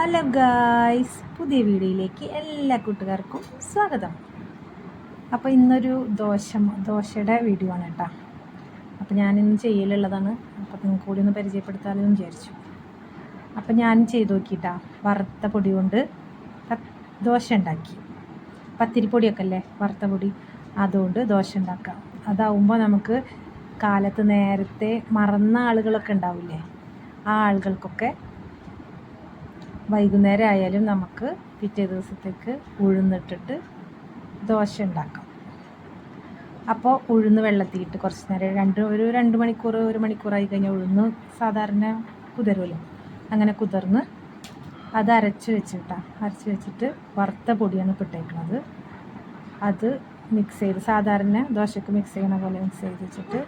Hello guys, പുതിയ വീഡിയോയിലേക്ക് എല്ലാ കൂട്ടുകാർക്കും സ്വാഗതം. അപ്പോൾ ഇന്നൊരു ദോശയുടെ വീഡിയോ ആണ് കേട്ടോ. അപ്പോൾ ഞാനിന്ന് ചെയ്യലുള്ളതാണ്. അപ്പോൾ നിങ്ങൾക്ക് കൂടി ഒന്ന് പരിചയപ്പെടുത്താമെന്ന് വിചാരിച്ചു. അപ്പോൾ ഞാൻ ചെയ്ത് നോക്കിയിട്ടാ, വറുത്ത പൊടി കൊണ്ട് ദോശ ഉണ്ടാക്കി. പത്തിരിപ്പൊടിയൊക്കെ അല്ലേ വറുത്ത പൊടി, അതുകൊണ്ട് ദോശ ഉണ്ടാക്കാം. അതാവുമ്പോൾ നമുക്ക് കാലത്ത് നേരത്തെ മറന്ന ആളുകളൊക്കെ ഉണ്ടാവില്ലേ, ആ ആളുകൾക്കൊക്കെ വൈകുന്നേരം ആയാലും നമുക്ക് പിറ്റേ ദിവസത്തേക്ക് ഉഴുന്നിട്ടിട്ട് ദോശ ഉണ്ടാക്കാം. അപ്പോൾ ഉഴുന്ന് വെള്ളത്തിയിട്ട് കുറച്ച് നേരം ഒരു 1 മണിക്കൂറായി കഴിഞ്ഞാൽ ഉഴുന്ന് സാധാരണ കുതിരുമല്ലോ, അങ്ങനെ കുതിർന്ന് അത് അരച്ച് വെച്ചിട്ട് വറുത്ത പൊടിയാണ് ഇട്ടേക്കുന്നത്. അത് മിക്സ് ചെയ്ത് സാധാരണ ദോശക്ക് മിക്സ് ചെയ്യണ പോലെ മിക്സ് ചെയ്ത് വെച്ചിട്ട്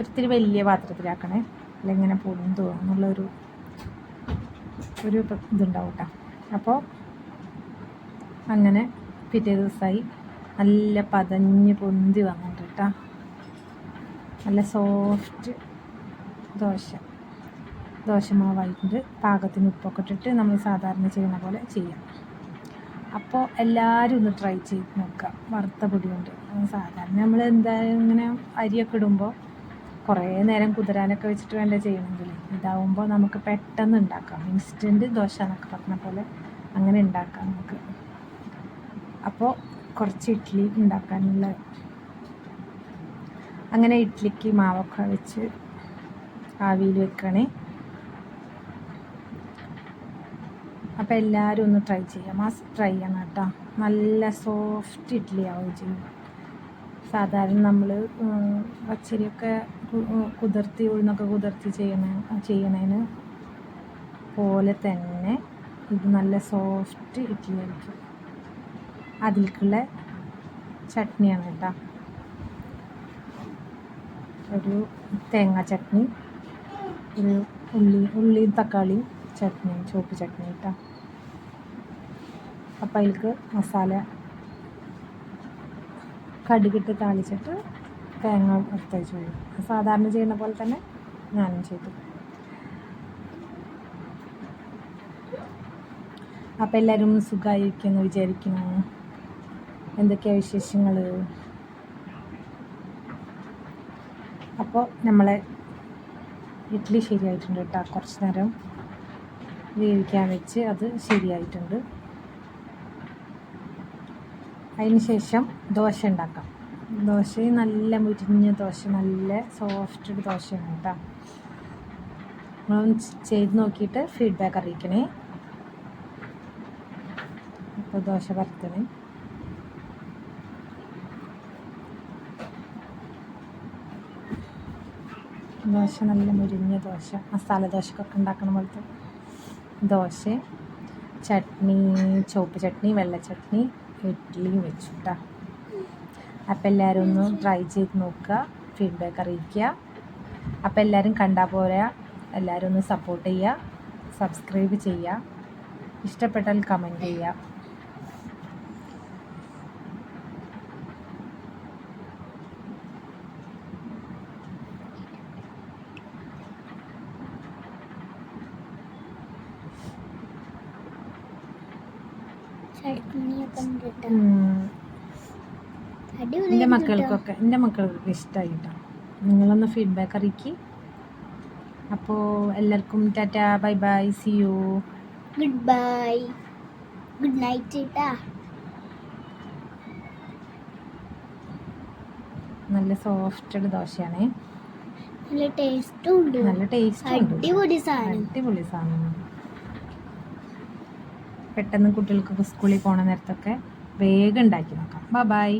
ഒത്തിരി വലിയ പാത്രത്തിലാക്കണേ, അല്ലെങ്കിൽ ഇങ്ങനെ പൊന്തോ എന്നുള്ളൊരു ഇതുണ്ടാവും കേട്ടോ. അപ്പോൾ അങ്ങനെ പിറ്റേ ദിവസമായി നല്ല പതഞ്ഞ് പൊന്തി വന്നിട്ട് കേട്ടോ, നല്ല സോഫ്റ്റ് ദോശമാവായിട്ടുണ്ട്. പാകത്തിന് ഉപ്പൊക്കെ ഇട്ടിട്ട് നമ്മൾ സാധാരണ ചെയ്യുന്ന പോലെ ചെയ്യാം. അപ്പോൾ എല്ലാവരും ഒന്ന് ട്രൈ ചെയ്ത് നോക്കുക. വറുത്ത പൊടി കൊണ്ട് സാധാരണ നമ്മൾ എന്തായാലും ഇങ്ങനെ അരിയൊക്കെ ഇടുമ്പോൾ കുറേ നേരം കുതിരാനൊക്കെ വെച്ചിട്ട് വേണ്ട ചെയ്യണമെങ്കിൽ, ഇതാവുമ്പോൾ നമുക്ക് പെട്ടെന്ന് ഉണ്ടാക്കാം. ഇൻസ്റ്റൻറ്റ് ദോശ എന്നൊക്കെ പറഞ്ഞ പോലെ അങ്ങനെ ഉണ്ടാക്കാം നമുക്ക്. അപ്പോൾ കുറച്ച് ഇഡ്ഡലി ഉണ്ടാക്കാനുള്ള, അങ്ങനെ ഇഡ്ഡലിക്ക് മാവൊക്കെ വെച്ച് ആവിയിൽ വെക്കണേ. അപ്പോൾ എല്ലാവരും ഒന്ന് ട്രൈ ചെയ്യാം, മസ്റ്റ് ട്രൈ ചെയ്യണം കേട്ടോ. നല്ല സോഫ്റ്റ് ഇഡ്ഡലി ആവുകയും ചെയ്യും. സാധാരണ നമ്മൾ പച്ചരിയൊക്കെ കുതിർത്തി ഉഴുന്നൊക്കെ കുതിർത്തി ചെയ്യണതിന് പോലെ തന്നെ ഇത് നല്ല സോഫ്റ്റ് ഇഡ്ഡലി ആയിരിക്കും. അതിലേക്കുള്ള ചട്നിയാണ് കേട്ടോ, ഒരു തേങ്ങ ചട്നി, ഒരു ഉള്ളിയും തക്കാളിയും ചട്നി, ചുവപ്പ് ചട്നി കേട്ടോ. അപ്പം അതിലേക്ക് മസാല കടുകിട്ട് താളിച്ചിട്ട് തേങ്ങ വറുത്തയച്ച് വരും. സാധാരണ ചെയ്യുന്ന പോലെ തന്നെ ഞാനും ചെയ്തു. അപ്പം എല്ലാവരും സുഖമായിരിക്കുമെന്ന് വിചാരിക്കുന്നു. എന്തൊക്കെയാണ് വിശേഷങ്ങൾ? അപ്പോൾ നമ്മളെ ഇഡ്ഡലി ശരിയായിട്ടുണ്ട് കേട്ടോ. കുറച്ച് നേരം വേവിക്കാൻ വെച്ച് അത് ശരിയായിട്ടുണ്ട്. അതിന് ശേഷം ദോശ ഉണ്ടാക്കാം. ദോശയും നല്ല മുരിഞ്ഞ ദോശ, നല്ല സോഫ്റ്റ് ദോശയാണ് കേട്ടോ. നിങ്ങളൊന്ന് ചെയ്ത് നോക്കിയിട്ട് ഫീഡ്ബാക്ക് അറിയിക്കണേ. അപ്പോൾ ദോശ വറുത്തണേ. ദോശ നല്ല മുരിഞ്ഞ ദോശ, മസാല ദോശക്കൊക്കെ ഉണ്ടാക്കുന്ന പോലത്തെ ദോശ, ചട്നി, ചുവപ്പ് ചട്നി, വെള്ള ചട്നി, ഇഡ്ഡലിയും വെച്ചു കേട്ടോ. അപ്പോൾ എല്ലാവരും ഒന്ന് ട്രൈ ചെയ്ത് നോക്കുക, ഫീഡ്ബാക്ക് അറിയിക്കുക. അപ്പോൾ എല്ലാവരും കണ്ടാൽ പോരാ, എല്ലാവരും ഒന്ന് സപ്പോർട്ട് ചെയ്യുക, സബ്സ്ക്രൈബ് ചെയ്യുക, ഇഷ്ടപ്പെട്ടാൽ കമൻറ്റ് ചെയ്യുക. എൻ്റെ മക്കൾക്കൊക്കെ ഇഷ്ടമായി കേട്ടോ. നിങ്ങളൊന്ന് ഫീഡ്ബാക്ക് അറിയിക്കുക. അപ്പോൾ എല്ലാവർക്കും tata, bye bye, see you, good bye, good night കേട്ടാ. നല്ല സോഫ്റ്റ് ദോശയാണേ, നല്ല ടേസ്റ്റും ഉണ്ട്. അടിപൊളി സാധനം. പെട്ടെന്ന് കുട്ടികൾക്കൊക്കെ സ്കൂളിൽ പോണ നേരത്തൊക്കെ വേഗം ഉണ്ടാക്കി നോക്കാം. Bye bye.